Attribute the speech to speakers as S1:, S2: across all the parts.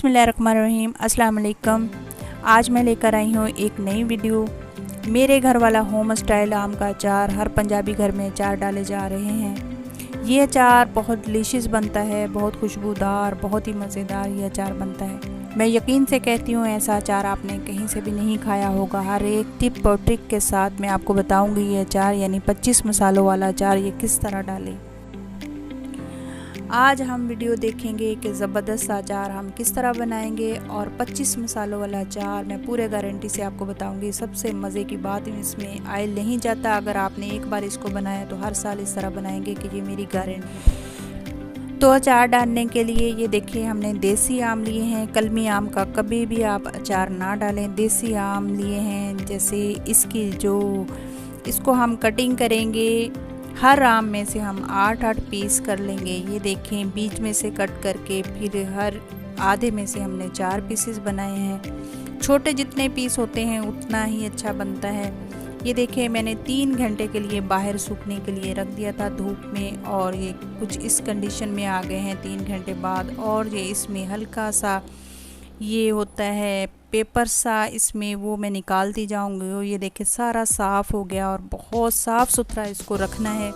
S1: बिस्मिल्लाहिर्रहमानिर्रहीम, अस्सलाम वालेकुम। आज मैं लेकर आई हूँ एक नई वीडियो। मेरे घर वाला होम स्टाइल आम का अचार। हर पंजाबी घर में अचार डाले जा रहे हैं। ये अचार बहुत डिलीशियस बनता है, बहुत खुशबूदार, बहुत ही मज़ेदार ये अचार बनता है। मैं यकीन से कहती हूँ ऐसा अचार आपने कहीं से भी नहीं खाया होगा। हर एक टिप और ट्रिक के साथ मैं आपको बताऊँगी ये अचार यानी 25 मसालों वाला अचार ये किस तरह डालें। आज हम वीडियो देखेंगे कि ज़बरदस्त अचार हम किस तरह बनाएंगे और 25 मसालों वाला अचार मैं पूरे गारंटी से आपको बताऊंगी। सबसे मज़े की बात इसमें ऑयल नहीं जाता। अगर आपने एक बार इसको बनाया तो हर साल इस तरह बनाएंगे कि ये मेरी गारंटी। तो अचार डालने के लिए ये देखिए हमने देसी आम लिए हैं। कलमी आम का कभी भी आप अचार ना डालें। देसी आम लिए हैं, जैसे इसको हम कटिंग करेंगे। हर आम में से हम 8-8 पीस कर लेंगे। ये देखें बीच में से कट करके फिर हर आधे में से हमने 4 पीसेस बनाए हैं। छोटे जितने पीस होते हैं उतना ही अच्छा बनता है। ये देखें मैंने 3 घंटे के लिए बाहर सूखने के लिए रख दिया था धूप में, और ये कुछ इस कंडीशन में आ गए हैं 3 घंटे बाद। और ये इसमें हल्का सा ये होता है पेपर सा, इसमें वो मैं निकालती जाऊंगी। और ये देखिए सारा साफ़ हो गया और बहुत साफ़ सुथरा इसको रखना है,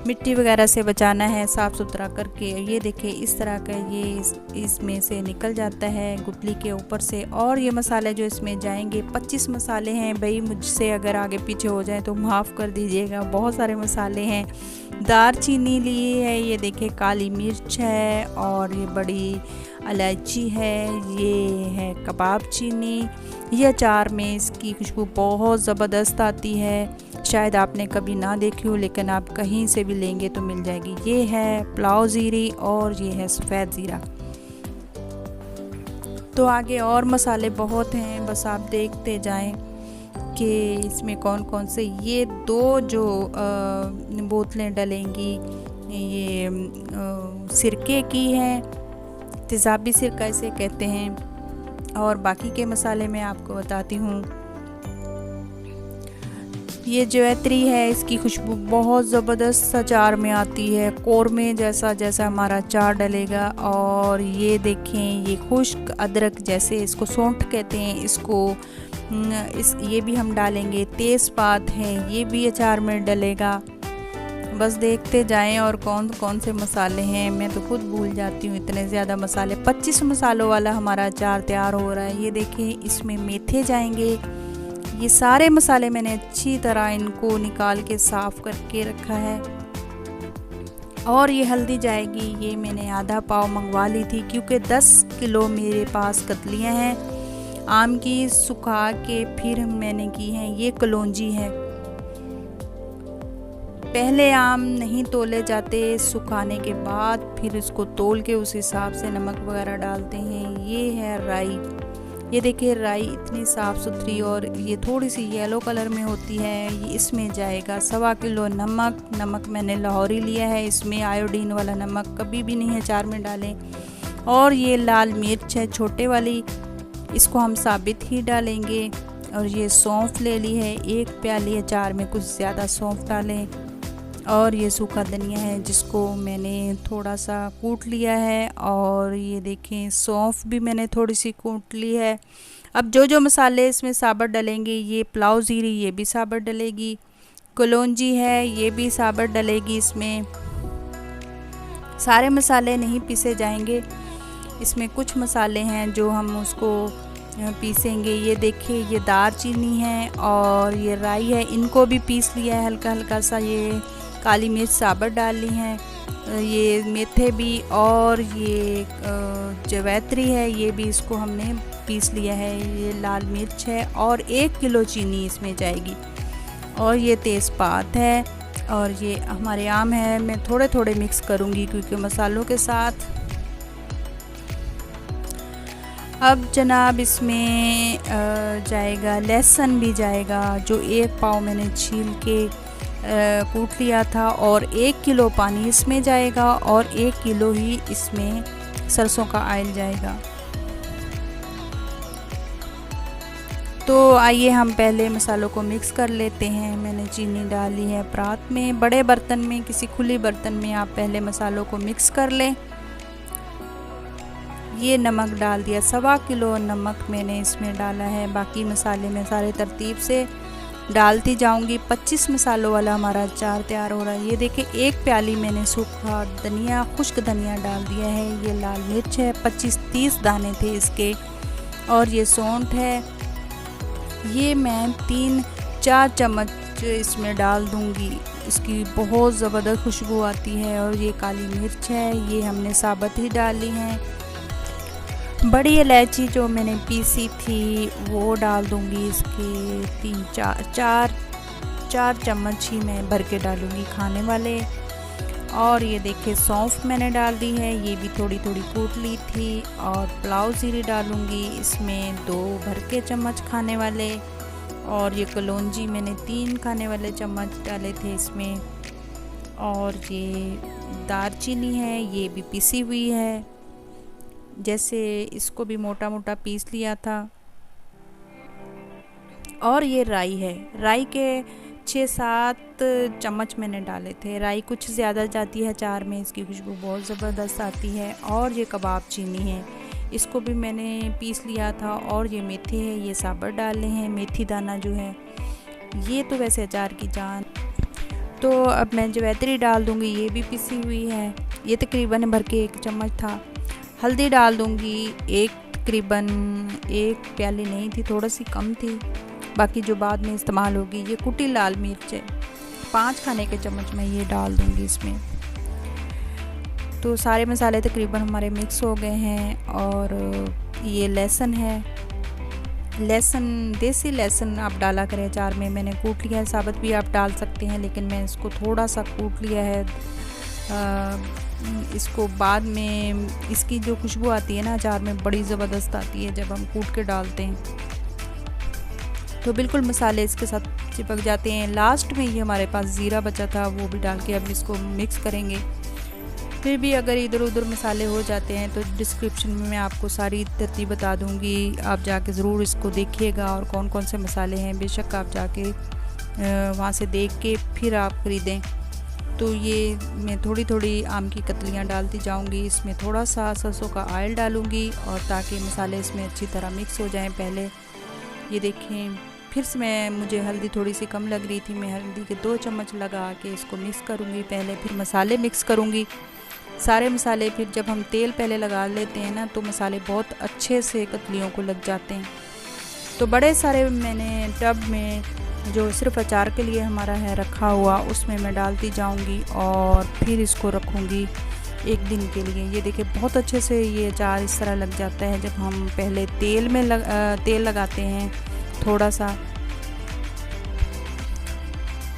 S1: मिट्टी वगैरह से बचाना है साफ़ सुथरा करके। ये देखिए इस तरह का ये इसमें से निकल जाता है गुठली के ऊपर से। और ये मसाले जो इसमें जाएंगे 25 मसाले हैं। भाई मुझसे अगर आगे पीछे हो जाए तो माफ़ कर दीजिएगा, बहुत सारे मसाले हैं। दारचीनी ली है, ये देखिए काली मिर्च है, और ये बड़ी इलायची है, ये है कबाब चीनी। ये अचार में इसकी खुशबू बहुत ज़बरदस्त आती है। शायद आपने कभी ना देखी हो, लेकिन आप कहीं से भी लेंगे तो मिल जाएगी। ये है पुलाव ज़ीरी और ये है सफ़ेद ज़ीरा। तो आगे और मसाले बहुत हैं, बस आप देखते जाएं कि इसमें कौन कौन से। ये 2 जो बोतलें डलेंगी ये सिरके की हैं, तेज़ाबी सिरका इसे कहते हैं। और बाकी के मसाले मैं आपको बताती हूँ। ये जवैत्री है, इसकी खुशबू बहुत ज़बरदस्त अचार में आती है, कौरमे जैसा जैसा हमारा अचार डलेगा। और ये देखें ये खुश्क अदरक, जैसे इसको सौंठ कहते हैं, ये भी हम डालेंगे। तेज़पात है, ये भी अचार में डलेगा। बस देखते जाएं और कौन कौन से मसाले हैं, मैं तो खुद भूल जाती हूँ इतने ज़्यादा मसाले। 25 मसालों वाला हमारा अचार तैयार हो रहा है। ये देखिए इसमें मेथे जाएंगे। ये सारे मसाले मैंने अच्छी तरह इनको निकाल के साफ़ करके रखा है। और ये हल्दी जाएगी, ये मैंने आधा पाव मंगवा ली थी क्योंकि 10 किलो मेरे पास कतलियाँ हैं आम की, सुखा के फिर मैंने की हैं। ये कलौंजी है। पहले आम नहीं तोले जाते, सुखाने के बाद फिर इसको तोल के उस हिसाब से नमक वगैरह डालते हैं। ये है राई। ये देखिए राई इतनी साफ़ सुथरी और ये थोड़ी सी येलो कलर में होती है। ये इसमें जाएगा 1.25 किलो नमक मैंने लाहौरी लिया है। इसमें आयोडीन वाला नमक कभी भी नहीं अचार में डालें। और ये लाल मिर्च है छोटे वाली, इसको हम साबित ही डालेंगे। और ये सौंफ ले ली है, 1 प्याली अचार में कुछ ज़्यादा सौंफ डालें। और ये सूखा धनिया है जिसको मैंने थोड़ा सा कूट लिया है। और ये देखें सौंफ भी मैंने थोड़ी सी कूट ली है। अब जो मसाले इसमें साबुत डलेंगे, ये पुलाव ज़ीरी ये भी साबुत डलेगी, कलौंजी है ये भी साबुत डलेगी। इसमें सारे मसाले नहीं पीसे जाएंगे, इसमें कुछ मसाले हैं जो हम उसको पीसेंगे। ये देखिए ये दारचीनी है और ये राई है, इनको भी पीस लिया है हल्का हल्का सा। ये काली मिर्च साबुत डाल ली हैं, ये मेथे भी, और ये जवैत्री है ये भी, इसको हमने पीस लिया है। ये लाल मिर्च है और 1 किलो चीनी इसमें जाएगी। और ये तेज़पात है और ये हमारे आम है। मैं थोड़े थोड़े मिक्स करूँगी क्योंकि मसालों के साथ। अब जनाब इसमें जाएगा लहसुन भी जाएगा, जो 1 पाव मैंने छील के कूट लिया था। और 1 किलो पानी इसमें जाएगा और 1 किलो ही इसमें सरसों का ऑयल जाएगा। तो आइए हम पहले मसालों को मिक्स कर लेते हैं। मैंने चीनी डाली है परात में, बड़े बर्तन में, किसी खुली बर्तन में आप पहले मसालों को मिक्स कर लें। ये नमक डाल दिया, 1.25 किलो नमक मैंने इसमें डाला है। बाकी मसाले मैं सारे तरतीब से डालती जाऊंगी। 25 मसालों वाला हमारा अचार तैयार हो रहा है। ये देखिए 1 प्याली मैंने सूखा धनिया, खुश्क धनिया डाल दिया है। ये लाल मिर्च है, 25-30 दाने थे इसके, और ये सौंठ है। ये मैं 3-4 चम्मच इसमें डाल दूंगी, इसकी बहुत ज़बरदस्त खुशबू आती है। और ये काली मिर्च है, ये हमने साबुत ही डाली है। बड़ी इलायची जो मैंने पीसी थी वो डाल दूंगी, इसके 3-4 चम्मच ही मैं भर के डालूंगी खाने वाले। और ये देखिए सौंफ मैंने डाल दी है, ये भी थोड़ी थोड़ी कूट ली थी। और पुलाव जीरे डालूंगी इसमें 2 भर के चम्मच खाने वाले। और ये कलौंजी मैंने 3 खाने वाले चम्मच डाले थे इसमें। और ये दालचीनी है, ये भी पिसी हुई है, जैसे इसको भी मोटा मोटा पीस लिया था। और ये राई है, राई के 6-7 चम्मच मैंने डाले थे। राई कुछ ज़्यादा जाती है अचार में, इसकी खुशबू बहुत ज़बरदस्त आती है। और ये कबाब चीनी है, इसको भी मैंने पीस लिया था। और ये मेथी है, ये साबुत डाले हैं, मेथी दाना जो है। ये तो वैसे अचार की जान। तो अब मैं जवैत्री डाल दूँगी, ये भी पिसी हुई है, ये तकरीबन भर के 1 चम्मच था। हल्दी डाल दूँगी, तकरीबन 1 प्याली नहीं थी, थोड़ा सी कम थी, बाकी जो बाद में इस्तेमाल होगी। ये कुटी लाल मिर्च है, 5 खाने के चम्मच मैं ये डाल दूँगी इसमें। तो सारे मसाले तकरीबन हमारे मिक्स हो गए हैं। और ये लहसुन है, लहसुन देसी लहसुन आप डाला करें अचार में। मैंने कूट लिया है, साबुत भी आप डाल सकते हैं, लेकिन मैं इसको थोड़ा सा कूट लिया है। इसको बाद में इसकी जो खुशबू आती है ना अचार में, बड़ी ज़बरदस्त आती है जब हम कूट के डालते हैं, तो बिल्कुल मसाले इसके साथ चिपक जाते हैं। लास्ट में ये हमारे पास ज़ीरा बचा था, वो भी डाल के अब इसको मिक्स करेंगे। फिर भी अगर इधर उधर मसाले हो जाते हैं तो डिस्क्रिप्शन में मैं आपको सारी तरतीब बता दूंगी, आप जाके ज़रूर इसको देखिएगा। और कौन कौन से मसाले हैं बेशक आप जाके वहाँ से देख के फिर आप ख़रीदें। तो ये मैं थोड़ी थोड़ी आम की कतलियाँ डालती जाऊंगी। इसमें थोड़ा सा सरसों का ऑयल डालूंगी, और ताकि मसाले इसमें अच्छी तरह मिक्स हो जाएं। पहले ये देखें, फिर से मुझे हल्दी थोड़ी सी कम लग रही थी, मैं हल्दी के 2 चम्मच लगा के इसको मिक्स करूँगी पहले, फिर मसाले मिक्स करूँगी सारे मसाले। फिर जब हम तेल पहले लगा लेते हैं ना, तो मसाले बहुत अच्छे से कतलियों को लग जाते हैं। तो बड़े सारे मैंने टब में जो सिर्फ अचार के लिए हमारा है रखा हुआ, उसमें मैं डालती जाऊंगी और फिर इसको रखूंगी 1 दिन के लिए। ये देखिए बहुत अच्छे से ये अचार इस तरह लग जाता है जब हम पहले तेल में तेल लगाते हैं थोड़ा सा।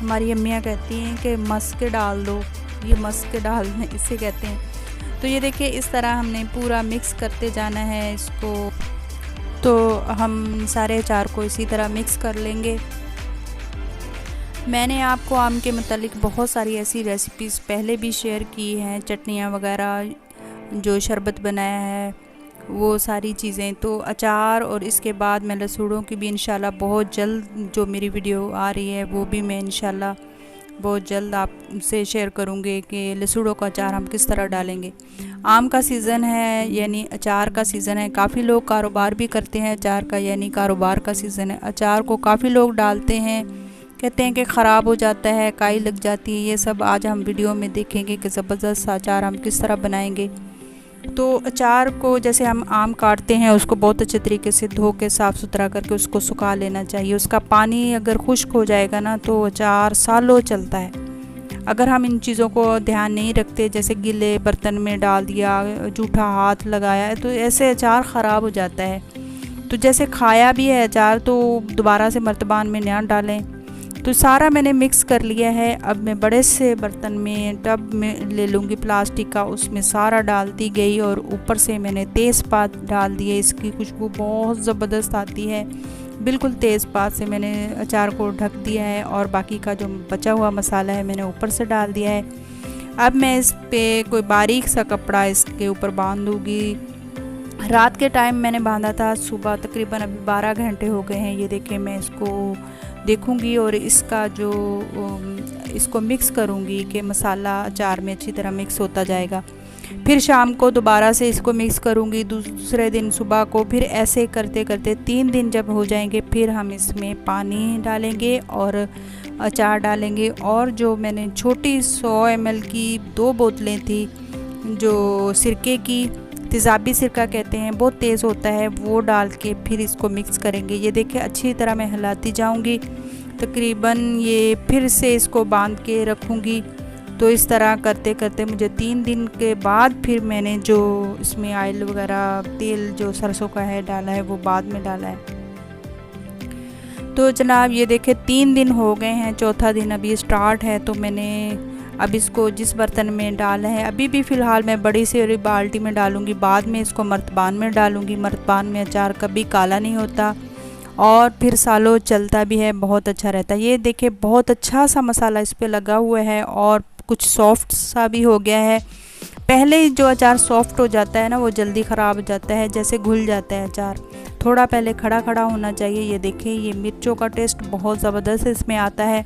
S1: हमारी अम्मियाँ कहती हैं कि मस के डाल दो, ये मस के डाल इसे कहते हैं। तो ये देखिए इस तरह हमने पूरा मिक्स करते जाना है इसको। तो हम सारे अचार को इसी तरह मिक्स कर लेंगे। मैंने आपको आम के मतलब बहुत सारी ऐसी रेसिपीज़ पहले भी शेयर की हैं, चटनियाँ वगैरह, जो शरबत बनाया है वो सारी चीज़ें। तो अचार और इसके बाद मैं लसूड़ों की भी इंशाल्लाह बहुत जल्द जो मेरी वीडियो आ रही है वो भी मैं इंशाल्लाह बहुत जल्द आपसे शेयर करूँगी कि लसूड़ों का अचार हम किस तरह डालेंगे। आम का सीज़न है यानी अचार का सीज़न है, काफ़ी लोग कारोबार भी करते हैं अचार का, यानी कारोबार का सीज़न है। अचार को काफ़ी लोग डालते हैं, कहते हैं कि ख़राब हो जाता है, काई लग जाती है। ये सब आज हम वीडियो में देखेंगे कि ज़बरदस्त अचार हम किस तरह बनाएंगे। तो अचार को जैसे हम आम काटते हैं उसको बहुत अच्छे तरीके से धो के साफ़ सुथरा करके उसको सुखा लेना चाहिए। उसका पानी अगर खुश्क हो जाएगा ना तो अचार सालों चलता है। अगर हम इन चीज़ों को ध्यान नहीं रखते, जैसे गीले बर्तन में डाल दिया, जूठा हाथ लगाया, तो ऐसे अचार ख़राब हो जाता है। तो जैसे खाया भी है अचार तो दोबारा से मर्तबान में ना डालें। तो सारा मैंने मिक्स कर लिया है। अब मैं बड़े से बर्तन में टब में ले लूँगी प्लास्टिक का, उसमें सारा डालती गई और ऊपर से मैंने तेज़पात डाल दिए। इसकी खुशबू बहुत ज़बरदस्त आती है। बिल्कुल तेज़पात से मैंने अचार को ढक दिया है और बाकी का जो बचा हुआ मसाला है मैंने ऊपर से डाल दिया है। अब मैं इस पे कोई बारीक सा कपड़ा इसके ऊपर बांध दूँगी। रात के टाइम मैंने बांधा था, सुबह तकरीबन अभी 12 घंटे हो गए हैं। ये देखिए मैं इसको देखूंगी और इसका जो इसको मिक्स करूंगी कि मसाला अचार में अच्छी तरह मिक्स होता जाएगा। फिर शाम को दोबारा से इसको मिक्स करूँगी, दूसरे दिन सुबह को। फिर ऐसे करते करते 3 दिन जब हो जाएंगे फिर हम इसमें पानी डालेंगे और अचार डालेंगे। और जो मैंने छोटी 100 ml की 2 बोतलें थी जो सिरके की, तेज़ाबी सिरका कहते हैं, बहुत तेज़ होता है, वो डाल के फिर इसको मिक्स करेंगे। ये देखिए अच्छी तरह मैं हिलाती जाऊंगी, तकरीबन ये फिर से इसको बांध के रखूंगी। तो इस तरह करते करते मुझे 3 दिन के बाद फिर मैंने जो इसमें ऑयल वगैरह तेल जो सरसों का है डाला है वो बाद में डाला है। तो जनाब ये देखे 3 दिन हो गए हैं, चौथा दिन अभी स्टार्ट है। तो मैंने अब इसको जिस बर्तन में डाला है, अभी भी फ़िलहाल मैं बड़ी सी बाल्टी में डालूंगी, बाद में इसको मर्तबान में डालूंगी। मर्तबान में अचार कभी काला नहीं होता और फिर सालों चलता भी है, बहुत अच्छा रहता है। ये देखिए बहुत अच्छा सा मसाला इस पर लगा हुआ है और कुछ सॉफ्ट सा भी हो गया है। पहले जो अचार सॉफ्ट हो जाता है ना वो जल्दी ख़राब हो जाता है, जैसे घुल जाता है अचार, थोड़ा पहले खड़ा खड़ा होना चाहिए। ये देखें ये मिर्चों का टेस्ट बहुत ज़बरदस्त इसमें आता है।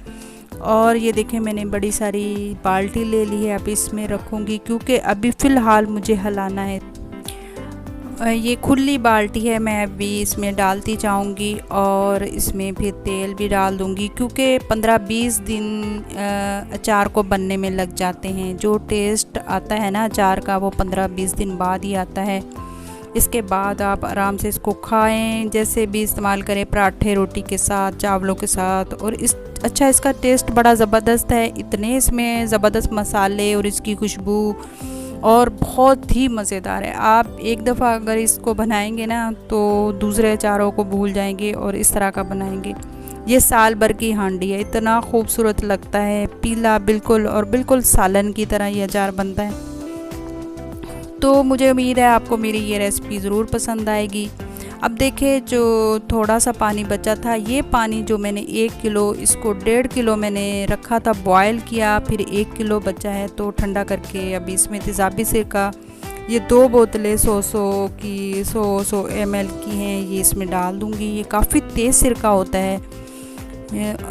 S1: और ये देखें मैंने बड़ी सारी बाल्टी ले ली है, अब इसमें रखूँगी क्योंकि अभी फ़िलहाल मुझे हिलाना है। ये खुली बाल्टी है, मैं अभी इसमें डालती जाऊंगी और इसमें फिर तेल भी डाल दूंगी क्योंकि 15-20 दिन अचार को बनने में लग जाते हैं। जो टेस्ट आता है ना अचार का वो 15-20 दिन बाद ही आता है। इसके बाद आप आराम से इसको खाएं, जैसे भी इस्तेमाल करें, पराठे रोटी के साथ, चावलों के साथ। और अच्छा इसका टेस्ट बड़ा ज़बरदस्त है, इतने इसमें ज़बरदस्त मसाले और इसकी खुशबू और बहुत ही मज़ेदार है। आप एक दफ़ा अगर इसको बनाएंगे ना तो दूसरे अचारों को भूल जाएंगे और इस तरह का बनाएंगे। ये साल भर की हांडी है, इतना खूबसूरत लगता है, पीला बिल्कुल, और बिल्कुल सालन की तरह ये अचार बनता है। तो मुझे उम्मीद है आपको मेरी ये रेसिपी ज़रूर पसंद आएगी। अब देखिए जो थोड़ा सा पानी बचा था, ये पानी जो मैंने 1 किलो, इसको 1.5 किलो मैंने रखा था, बॉयल किया, फिर 1 किलो बचा है तो ठंडा करके अभी इसमें तेज़ाबी सिरका, ये 2 बोतलें 100 ml की हैं, ये इसमें डाल दूँगी। ये काफ़ी तेज़ सिरका होता है,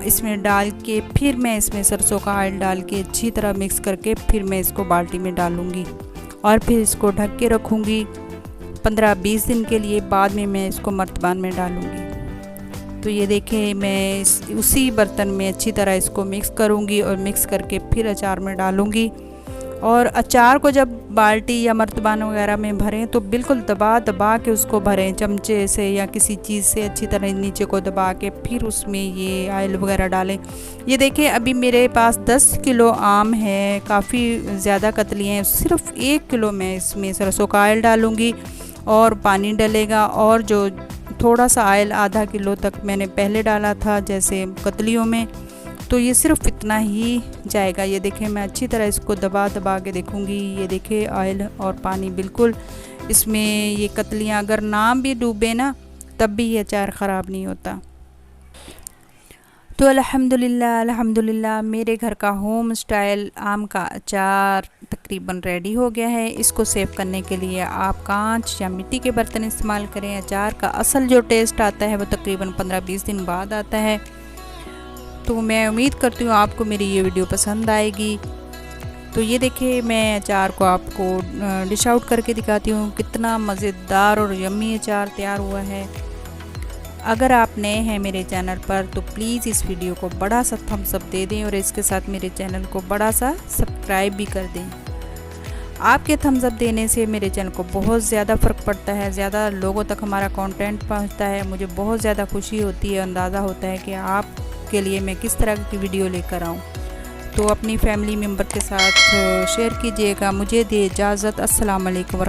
S1: इसमें डाल के फिर मैं इसमें सरसों का ऑयल डाल के अच्छी तरह मिक्स करके फिर मैं इसको बाल्टी में डालूँगी और फिर इसको ढक के रखूँगी 15-20 दिन के लिए। बाद में मैं इसको मर्तबान में डालूँगी। तो ये देखें मैं उसी बर्तन में अच्छी तरह इसको मिक्स करूँगी और मिक्स करके फिर अचार में डालूँगी। और अचार को जब बाल्टी या मर्तबान वगैरह में भरें तो बिल्कुल दबा दबा के उसको भरें, चमचे से या किसी चीज़ से अच्छी तरह नीचे को दबा के फिर उसमें ये ऑयल वगैरह डालें। ये देखें अभी मेरे पास 10 किलो आम है, काफ़ी ज़्यादा कतली हैं, सिर्फ 1 किलो मैं इसमें सरसों का ऑयल डालूँगी और पानी डलेगा। और जो थोड़ा सा ऑयल आधा किलो तक मैंने पहले डाला था जैसे कतलियों में, तो ये सिर्फ इतना ही जाएगा। ये देखें मैं अच्छी तरह इसको दबा दबा के देखूँगी। ये देखें ऑयल और पानी बिल्कुल इसमें, ये कतलियाँ अगर ना भी डूबे ना तब भी ये अचार ख़राब नहीं होता। तो अल्हम्दुलिल्लाह मेरे घर का होम स्टाइल आम का अचार तकरीबन रेडी हो गया है। इसको सेव करने के लिए आप कांच या मिट्टी के बर्तन इस्तेमाल करें। अचार का असल जो टेस्ट आता है वो तकरीबन 15-20 दिन बाद आता है। तो मैं उम्मीद करती हूँ आपको मेरी ये वीडियो पसंद आएगी। तो ये देखिए मैं अचार को आपको डिश आउट करके दिखाती हूँ, कितना मज़ेदार और यम्मी अचार तैयार हुआ है। अगर आप नए हैं मेरे चैनल पर तो प्लीज़ इस वीडियो को बड़ा सा थम्स अप दे दें और इसके साथ मेरे चैनल को बड़ा सा सब्सक्राइब भी कर दें। आपके थम्स अप देने से मेरे चैनल को बहुत ज़्यादा फ़र्क पड़ता है, ज़्यादा लोगों तक हमारा कंटेंट पहुंचता है। मुझे बहुत ज़्यादा खुशी होती है, अंदाज़ा होता है कि आपके लिए मैं किस तरह की वीडियो लेकर आऊँ। तो अपनी फैमिली मेम्बर के साथ शेयर कीजिएगा। मुझे दे इजाज़त। अस्सलाम वालेकुम।